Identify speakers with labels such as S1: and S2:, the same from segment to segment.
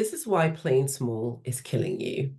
S1: This is why playing small is killing you.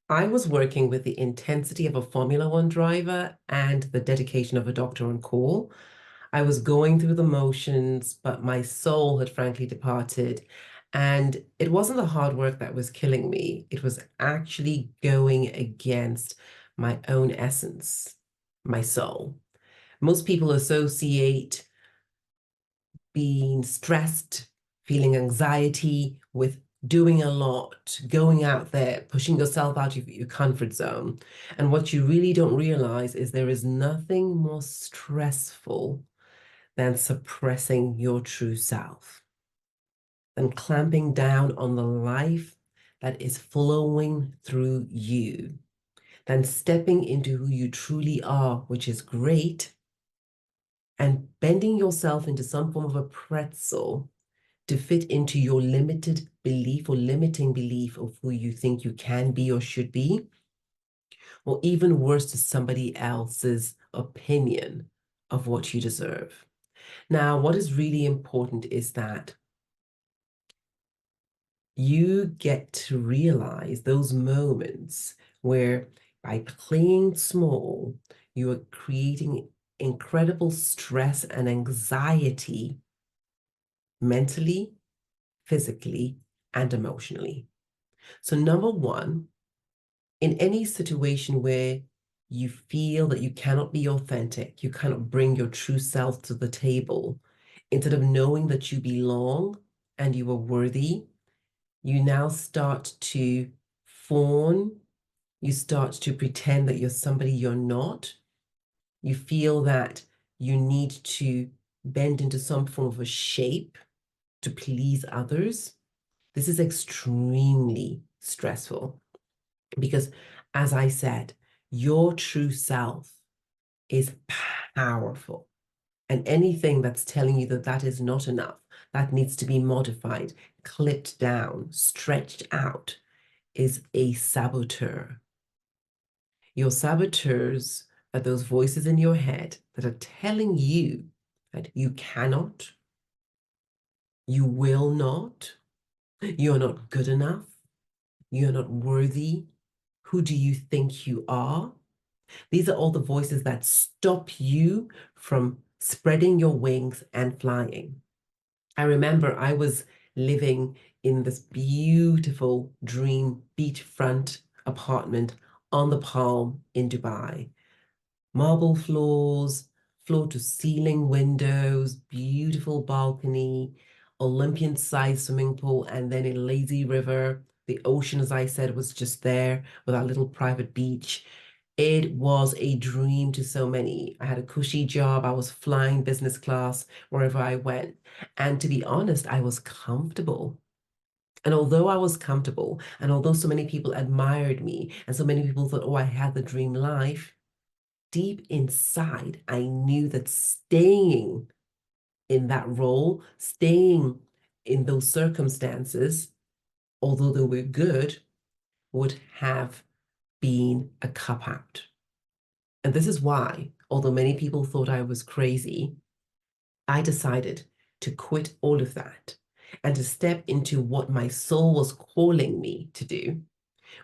S1: I was working with the intensity of a Formula One driver and the dedication of a doctor on call. I was going through the motions, but my soul had frankly departed. And it wasn't the hard work that was killing me. It was actually going against my own essence, my soul. Most people associate being stressed, feeling anxiety with doing a lot, going out there, pushing yourself out of your comfort zone. And what you really don't realize is there is nothing more stressful than suppressing your true self, than clamping down on the life that is flowing through you, than stepping into who you truly are, which is great, and bending yourself into some form of a pretzel to fit into your limited belief or limiting belief of who you think you can be or should be, or even worse, to somebody else's opinion of what you deserve. Now, what is really important is that you get to realize those moments where by playing small, you are creating incredible stress and anxiety mentally, physically, and emotionally. So number one, in any situation where you feel that you cannot be authentic, you cannot bring your true self to the table, instead of knowing that you belong and you are worthy, you now start to fawn, you start to pretend that you're somebody you're not. You feel that you need to bend into some form of a shape to please others. This is extremely stressful because, as I said, your true self is powerful. And anything that's telling you that that is not enough, that needs to be modified, clipped down, stretched out, is a saboteur. Your saboteurs are those voices in your head that are telling you that you cannot, you will not, you're not good enough, you're not worthy. Who do you think you are? These are all the voices that stop you from spreading your wings and flying. I remember I was living in this beautiful dream beachfront apartment on the Palm in Dubai. Marble floors, floor to ceiling windows, beautiful balcony, Olympian-sized swimming pool, and then a lazy river. The ocean, as I said, was just there with our little private beach. It was a dream to so many. I had a cushy job. I was flying business class wherever I went. And to be honest, I was comfortable. And although I was comfortable, and although so many people admired me, and so many people thought, oh, I had the dream life, deep inside, I knew that staying in that role, staying in those circumstances, although they were good, would have been a cop out. And this is why, although many people thought I was crazy, I decided to quit all of that and to step into what my soul was calling me to do,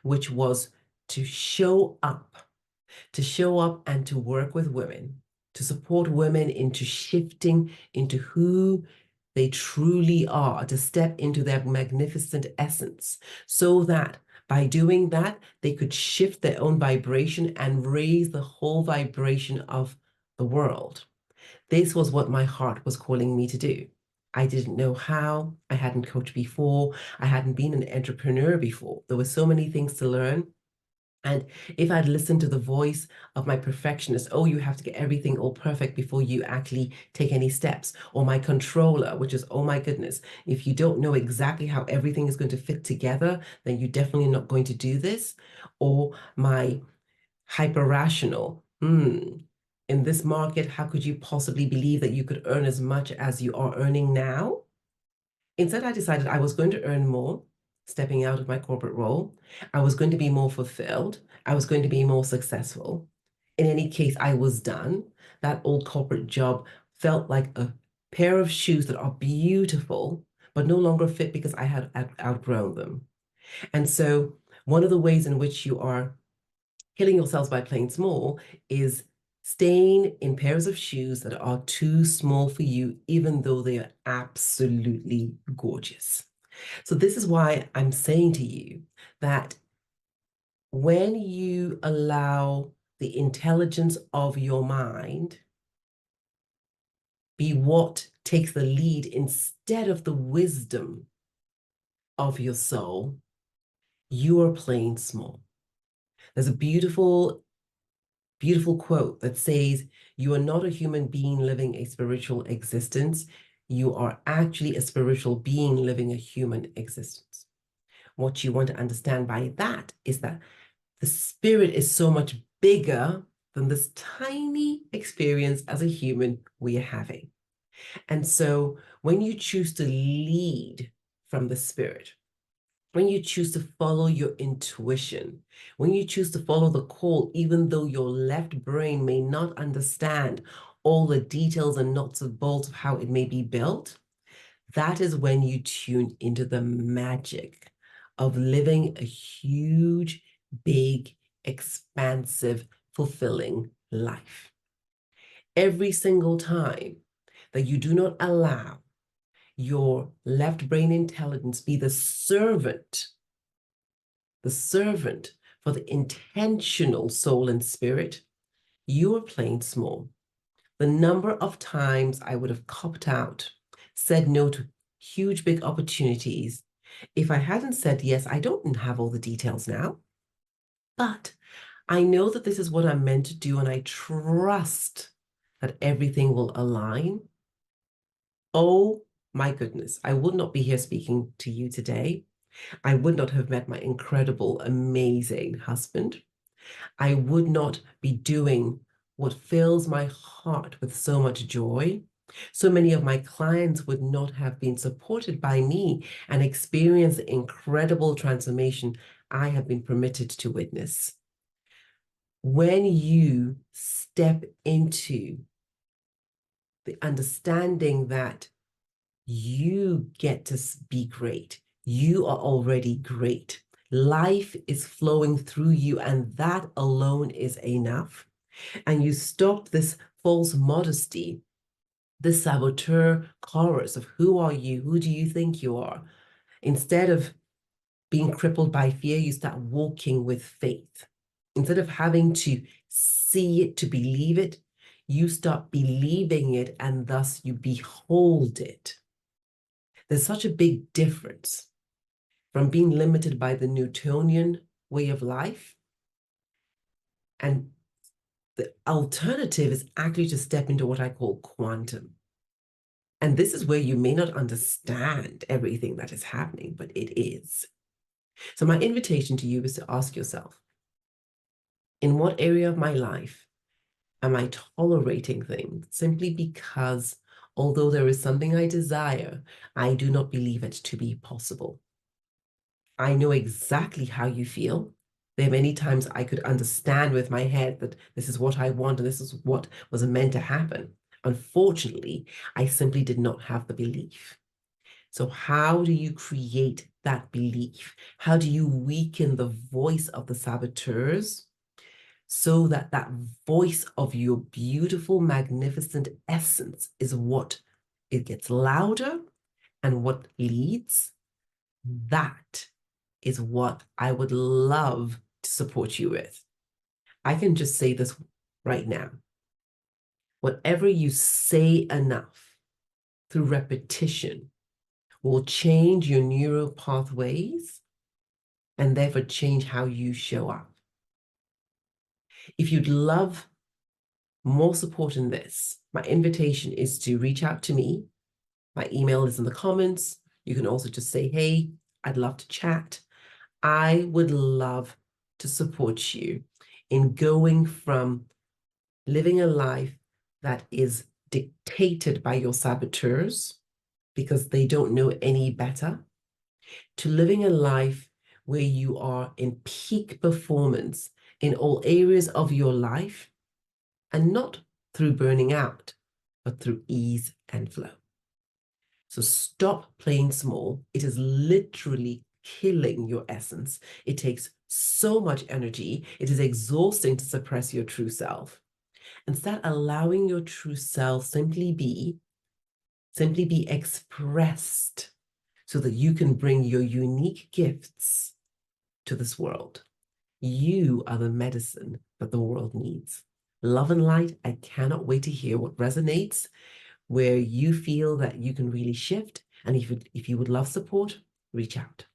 S1: which was to show up and to work with women, to support women into shifting into who they truly are, to step into their magnificent essence, so that by doing that, they could shift their own vibration and raise the whole vibration of the world. This was what my heart was calling me to do. I didn't know how. I hadn't coached before. I hadn't been an entrepreneur before. There were so many things to learn. And if I'd listened to the voice of my perfectionist, oh, you have to get everything all perfect before you actually take any steps, or my controller, which is, oh my goodness, if you don't know exactly how everything is going to fit together, then you're definitely not going to do this, or my hyper rational, in this market, how could you possibly believe that you could earn as much as you are earning now? Instead, I decided I was going to earn more, stepping out of my corporate role. I was going to be more fulfilled. I was going to be more successful. In any case, I was done. That old corporate job felt like a pair of shoes that are beautiful, but no longer fit because I had outgrown them. And so one of the ways in which you are killing yourselves by playing small is staying in pairs of shoes that are too small for you, even though they are absolutely gorgeous. So this is why I'm saying to you that when you allow the intelligence of your mind be what takes the lead instead of the wisdom of your soul, you are playing small. There's a beautiful quote that says, you are not a human being living a spiritual existence. You are actually a spiritual being living a human existence. What you want to understand by that is that the spirit is so much bigger than this tiny experience as a human we are having. And so when you choose to lead from the spirit, when you choose to follow your intuition, when you choose to follow the call, even though your left brain may not understand all the details and nuts and bolts of how it may be built, that is when you tune into the magic of living a huge, big, expansive, fulfilling life. Every single time that you do not allow your left brain intelligence be the servant for the intentional soul and spirit, you are playing small. The number of times I would have copped out, said no to huge, big opportunities. If I hadn't said yes, I don't have all the details now, but I know that this is what I'm meant to do, and I trust that everything will align. Oh my goodness, I would not be here speaking to you today. I would not have met my incredible, amazing husband. I would not be doing what fills my heart with so much joy. So many of my clients would not have been supported by me and experienced the incredible transformation I have been permitted to witness. When you step into the understanding that you get to be great, you are already great. Life is flowing through you, and that alone is enough. And you stop this false modesty, this saboteur chorus of who are you? Who do you think you are? Instead of being crippled by fear, you start walking with faith. Instead of having to see it to believe it, you start believing it, and thus you behold it. There's such a big difference from being limited by the Newtonian way of life. And the alternative is actually to step into what I call quantum. And this is where you may not understand everything that is happening, but it is. So my invitation to you is to ask yourself, in what area of my life am I tolerating things simply because, although there is something I desire, I do not believe it to be possible? I know exactly how you feel. There are many times I could understand with my head that this is what I want and this is what was meant to happen. Unfortunately, I simply did not have the belief. So how do you create that belief? How do you weaken the voice of the saboteurs so that that voice of your beautiful, magnificent essence is what it gets louder and what leads? That is what I would love to support you with. I can just say this right now. Whatever you say enough through repetition will change your neural pathways and therefore change how you show up. If you'd love more support in this, my invitation is to reach out to me. My email is in the comments. You can also just say, hey, I'd love to chat. I would love to support you in going from living a life that is dictated by your saboteurs because they don't know any better, to living a life where you are in peak performance in all areas of your life, and not through burning out, but through ease and flow. So stop playing small. It is literally killing your essence. It takes so much energy. It is exhausting to suppress your true self. And start allowing your true self simply be expressed so that you can bring your unique gifts to this world. You are the medicine that the world needs. Love and light, I cannot wait to hear what resonates, where you feel that you can really shift. And if you would love support, reach out.